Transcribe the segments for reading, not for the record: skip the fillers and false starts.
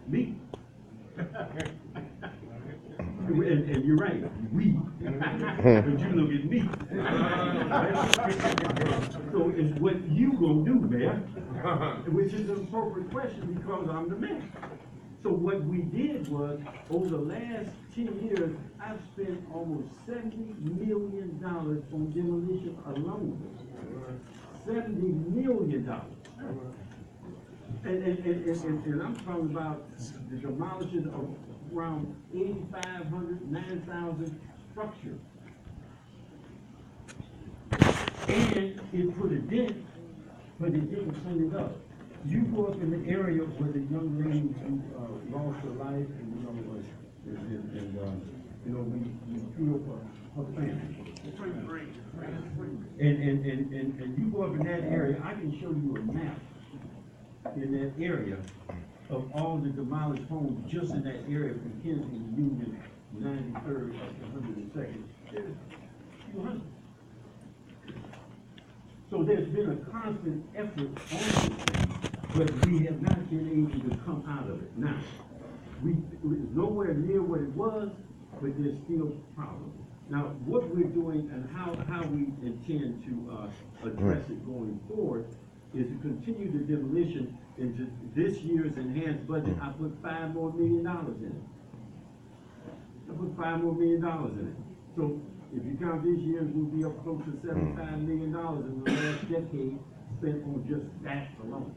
Me. And you're right, we. But you look at me. So it's what you gonna do, man? Which is an appropriate question because I'm the man. So what we did was, over the last 10 years, I've spent almost $70 million on demolition alone. $70 million. And I'm talking about the demolition of around 8,500, 9,000 structures. And it put a dent, but it didn't clean it up. You go up in the area where the young lady who lost her life, and we feel for her family. And you go up in that area, I can show you a map in that area of all the demolished homes just in that area from Kensington, Union, 93rd up to 102nd. There's a few hundred. So there's been a constant effort on this thing, but we have not been able to come out of it. Now, we're nowhere near what it was, but there's still problems. Now, what we're doing and how we intend to address it going forward is to continue the demolition into this year's enhanced budget. I put $5 more million in it. I put $5 more million in it. So if you count this year, we'll be up close to $75 million in the last decade spent on just that alone.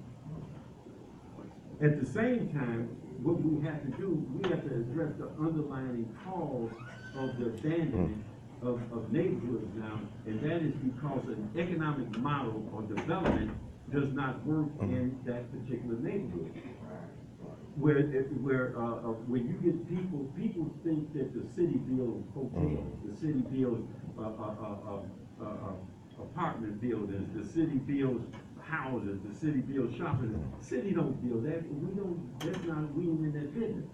At the same time, what we have to do, we have to address the underlying cause of the abandonment of neighborhoods now, and that is because an economic model or development does not work in that particular neighborhood. Where when you get people think that the city builds hotels, the city builds apartment buildings, the city builds houses, the city builds shopping. The city don't build that. We ain't in that business.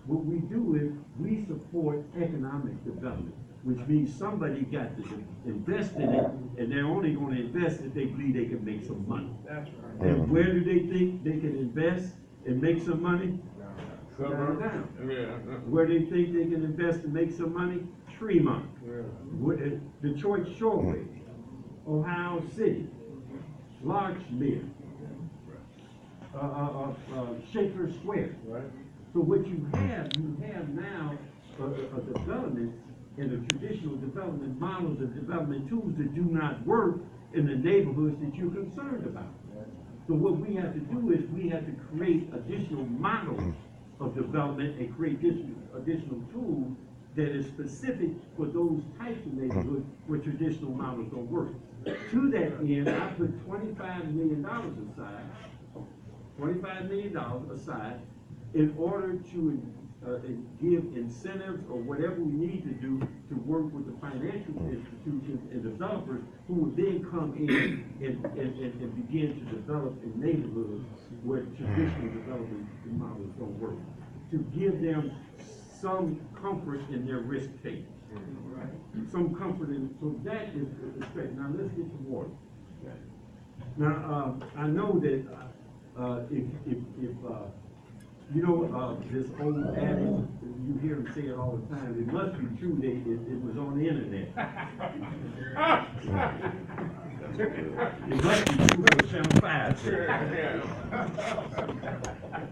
What we do is we support economic development, which means somebody got to invest in it, and they're only going to invest if they believe they can make some money. That's right. And where do they think they can invest and make some money? Downtown. Yeah. Where they think they can invest and make some money? Tremont. Yeah. Detroit Shoreway, Ohio City, Larchmere, Shaker Square. Right. So what you have now a development and a traditional development models and development tools that do not work in the neighborhoods that you're concerned about. So what we have to do is we have to create additional models of development and create additional tools that is specific for those types of neighborhoods where traditional models don't work. To that end, I put $25 million aside in order to give incentives or whatever we need to do to work with the financial institutions and developers who will then come in and begin to develop in neighborhoods where traditional development models don't work. To give them some comfort in their risk taking. Some comfort in, so that is the straight. Now let's get to water. Now I know that if you know this old adage, you hear them say it all the time, it must be true that it was on the internet. It must be true what Channel 5 said.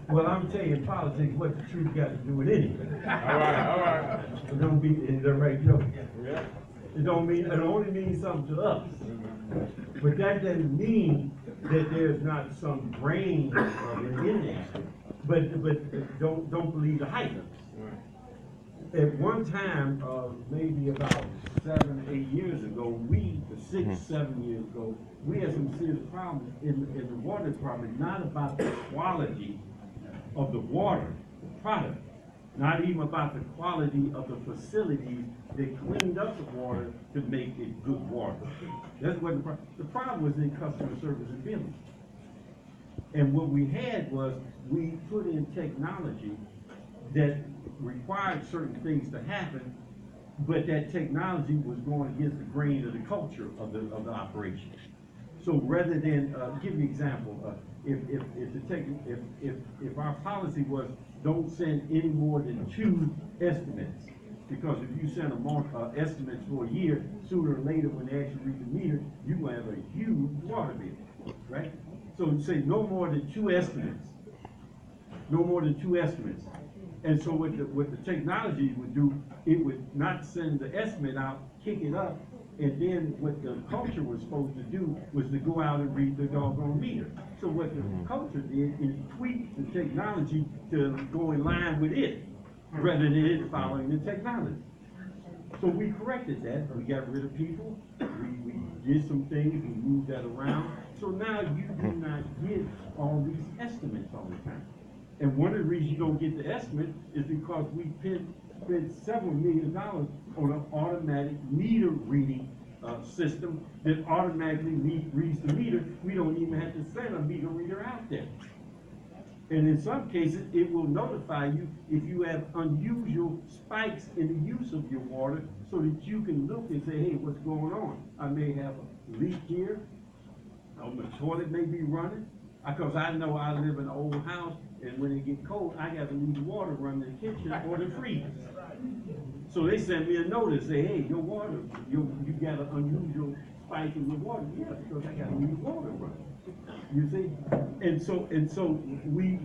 Well, I'm telling you, in politics, what the truth got to do with anything. All right. It don't be, it's a right joke. Yeah. It only means something to us. But that doesn't mean that there's not some brain in there. But don't believe the hype. At one time, maybe about 7, 8 years ago, 6, 7 years ago, we had some serious problems in the water department, not about the quality of the water, the product, not even about the quality of the facilities that cleaned up the water to make it good water. That's what the problem was in customer service and billing. And what we had was we put in technology that required certain things to happen, but that technology was going against the grain of the culture of the operation. So rather than, give you an example, if our policy was, don't send any more than 2 estimates, because if you send estimates for a year, sooner or later, when they actually read the meter, you're gonna have a huge water bill, right? So you say no more than 2 estimates, no more than 2 estimates. And so what the technology would do, it would not send the estimate out, kick it up, and then what the culture was supposed to do was to go out and read the doggone meter. So what the culture did is tweak the technology to go in line with it, rather than it following the technology. So we corrected that. We got rid of people. We did some things. We moved that around. So now you do not get all these estimates all the time. And one of the reasons you don't get the estimate is because we spent several $1 million on an automatic meter reading system that automatically reads the meter. We don't even have to send a meter reader out there. And in some cases, it will notify you if you have unusual spikes in the use of your water, so that you can look and say, hey, what's going on? I may have a leak here, or my toilet may be running, because I know I live in an old house, and when it get cold, I got to leave the water running in the kitchen or the freezer. So they send me a notice, say, hey, your water, you got an unusual spike in your water. Yeah, because I got to leave the water running. You see? And so we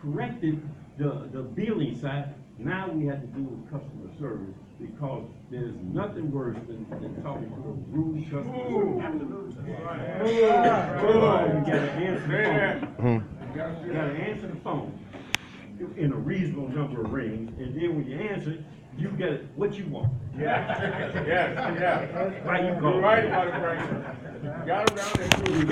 corrected the billing side. Now we have to deal with customer service, because there's nothing worse than talking to a rude customer service. You gotta answer the phone. You gotta answer the phone in a reasonable number of rings, and then when you answer, you get it, what you want. Yeah. Why you call? You're right about it, Frank. Got him down there too. You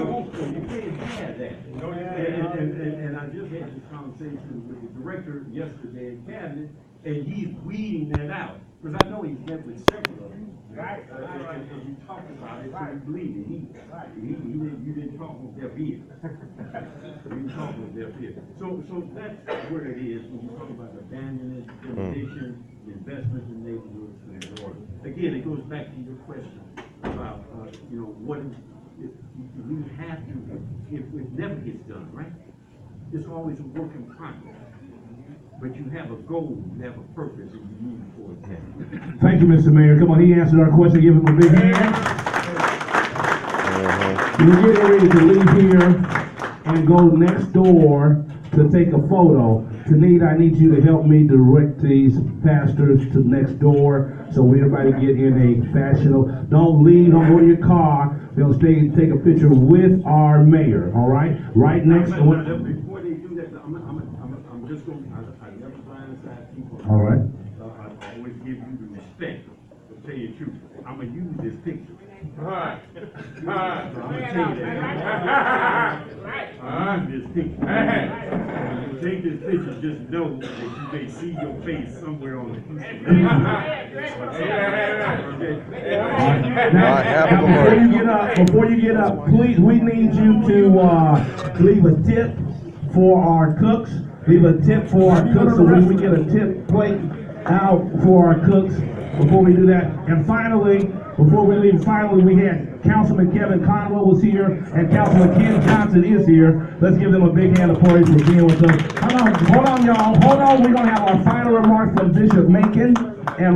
can't have that. No, you can't. And I just had this conversation with the director yesterday in cabinet, and he's weeding that out, because I know he's met with several of them. Right. And you talked about it, so you believe it. You didn't talk with their ears. You didn't talk with their ears. So that's where it is when you talk about abandonment, demolition, investment in neighborhoods and order. Again, it goes back to your question about, what if you have to, if it never gets done, right? It's always a work in progress. But you have a goal, you have a purpose, and you move towards that. Thank you, Mr. Mayor. Come on, he answered our question. Give him a big hand. We're getting ready to leave here and go next door to take a photo. Tanita, I need you to help me direct these pastors to next door so everybody get in a fashionable. Don't leave, don't go to your car. They'll stay and take a picture with our mayor, all right? Right next to Before they do that, I'm just going, I never blindside people. All right. I always give you the respect, to tell you the truth. I'm going to use this picture. All right. I'm going to tell you that. I'm going to use this picture. When you take this picture, just know that you may see your face somewhere on it. Now, before you get up, please, we need you to leave a tip for our cooks. Leave a tip for our cooks, so when we get a tip plate out for our cooks before we do that. And finally, before we leave, we had Councilman Kevin Conwell was here, and Councilman Ken Johnson is here. Let's give them a big hand of praise for being with us. Hold on, y'all. Hold on. We're going to have our final remarks from Bishop Macon. And